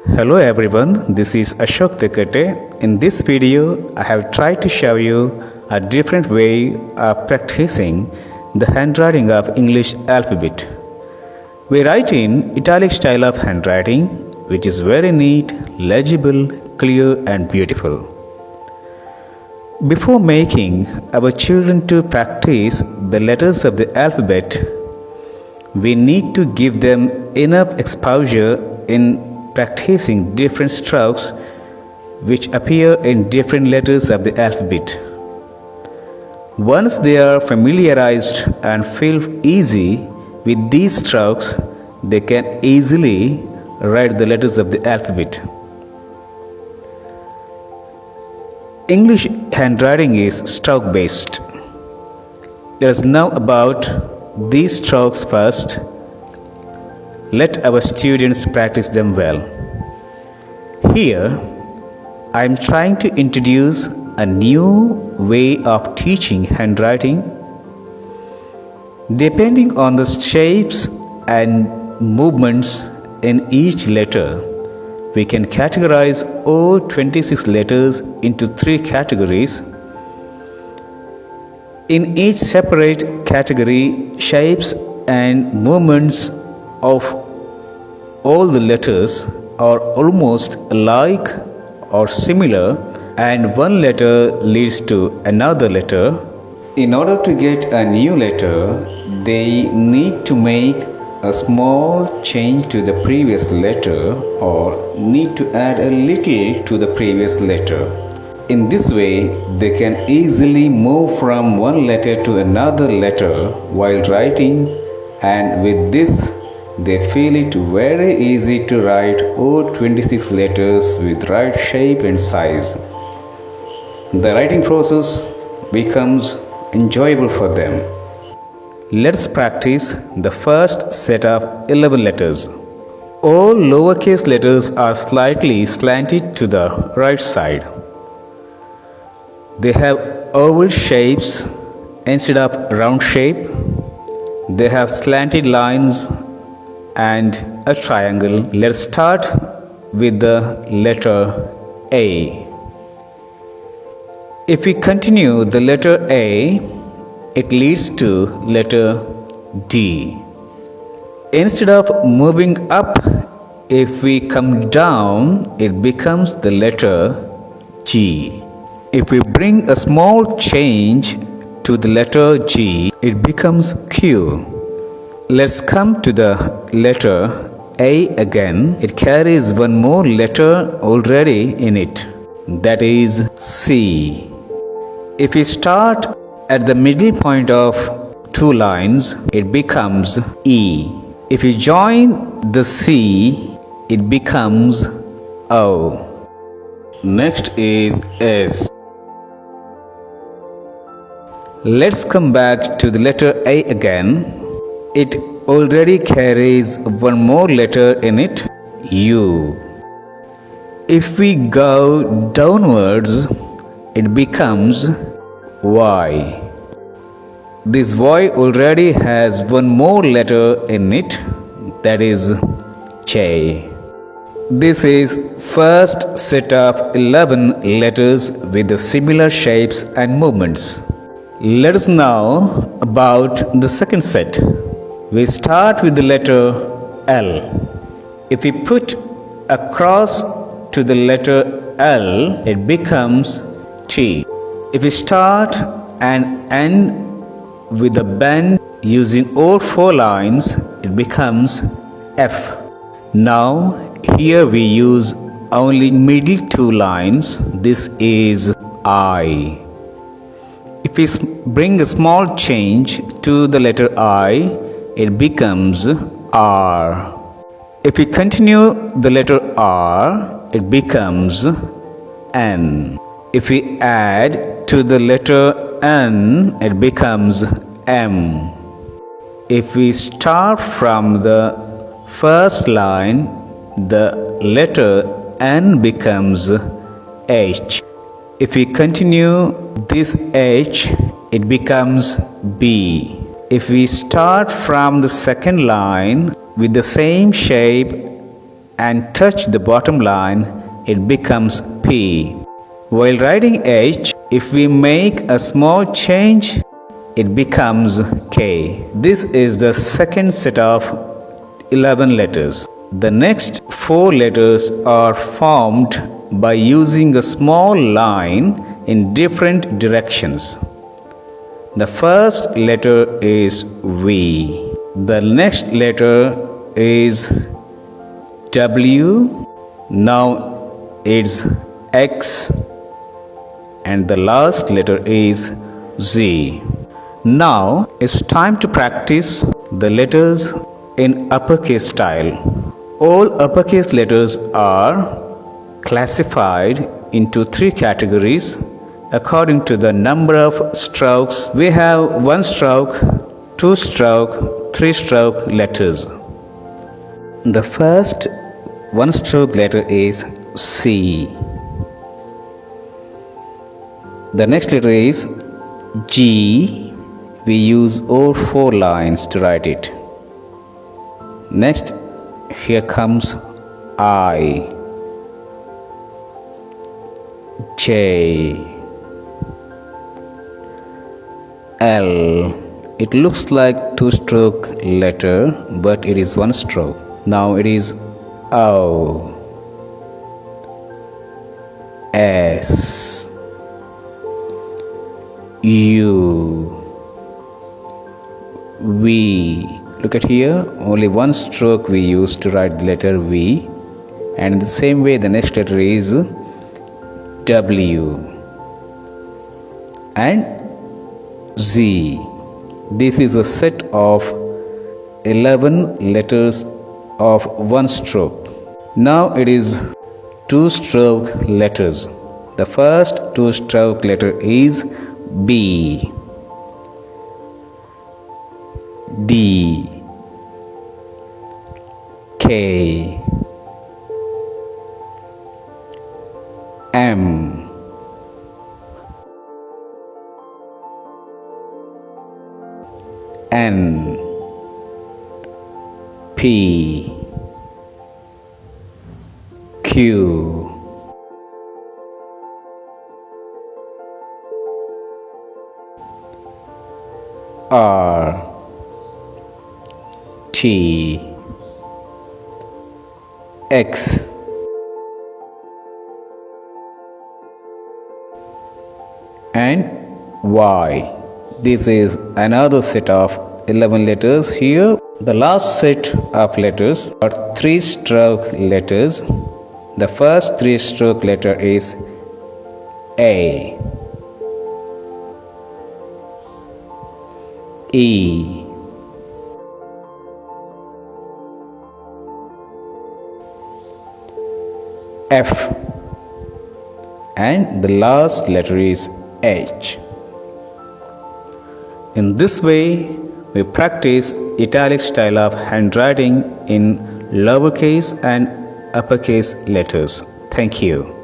Hello everyone, this is Ashok Tekate. In this video, I have tried to show you a different way of practicing the handwriting of English alphabet. We write in italic style of handwriting, which is very neat, legible, clear and beautiful. Before making our children to practice the letters of the alphabet, we need to give them enough exposure in practicing different strokes which appear in different letters of the alphabet. Once they are familiarized and feel easy with these strokes, they can easily write the letters of the alphabet. English handwriting is stroke based. Let us know about these strokes first. Let our students practice them well. Here, I am trying to introduce a new way of teaching handwriting. Depending on the shapes and movements in each letter, we can categorize all 26 letters into 3 categories. In each separate category, shapes and movements of all the letters are almost alike or similar, and one letter leads to another letter. In order to get a new letter, they need to make a small change to the previous letter or need to add a little to the previous letter. In this way, they can easily move from one letter to another letter while writing, and with this, they feel it very easy to write all 26 letters with right shape and size. The writing process becomes enjoyable for them. Let's practice the first set of 11 letters. All lowercase letters are slightly slanted to the right side. They have oval shapes instead of round shape. They have slanted lines and a triangle. Let's start with the letter A. If we continue the letter A, it leads to letter D. Instead of moving up, if we come down, it becomes the letter G. If we bring a small change to the letter G, it becomes Q. Let's come to the letter A again. It carries one more letter already in it, that is C. If we start at the middle point of 2 lines, it becomes E. If we join the C, it becomes O. Next is S. Let's come back to the letter A again. It already carries one more letter in it, U. If we go downwards, it becomes Y. This Y already has one more letter in it, that is J. This is first set of 11 letters with the similar shapes and movements. Let us know about the second set. We start with the letter L. If we put a cross to the letter L, it becomes T. If we start and end with a bend using all 4 lines, it becomes F. Now, here we use only middle 2 lines. This is I. If we bring a small change to the letter I, it becomes R. If we continue the letter R, it becomes N. If we add to the letter N, it becomes M. If we start from the first line, the letter N becomes H. If we continue this H, it becomes B. If we start from the second line with the same shape and touch the bottom line, it becomes P. While writing H, if we make a small change, it becomes K. This is the second set of 11 letters. The next 4 letters are formed by using a small line in different directions. The first letter is V. The next letter is W. Now it's X. And the last letter is Z. Now it's time to practice the letters in uppercase style. All uppercase letters are classified into 3 categories according to the number of strokes. We have 1 stroke, 2 stroke, 3 stroke letters. The first 1 stroke letter is C. The next letter is G. We use all 4 lines to write it. Next, here comes I, J, L. It looks like 2-stroke letter, but it is 1 stroke. Now it is O, S, U, V. Look at here, only 1 stroke we use to write the letter V. And in the same way, the next letter is W and Z. This is a set of 11 letters of 1 stroke. Now it is 2-stroke letters. The first 2-stroke letter is B, D, K, M, N, P, Q, R, T, X, and Y. This is another set of 11 letters. Here, the last set of letters are 3-stroke letters. The first 3-stroke letter is A, E, F, and the last letter is H. In this way, we practice italic style of handwriting in lowercase and uppercase letters. Thank you.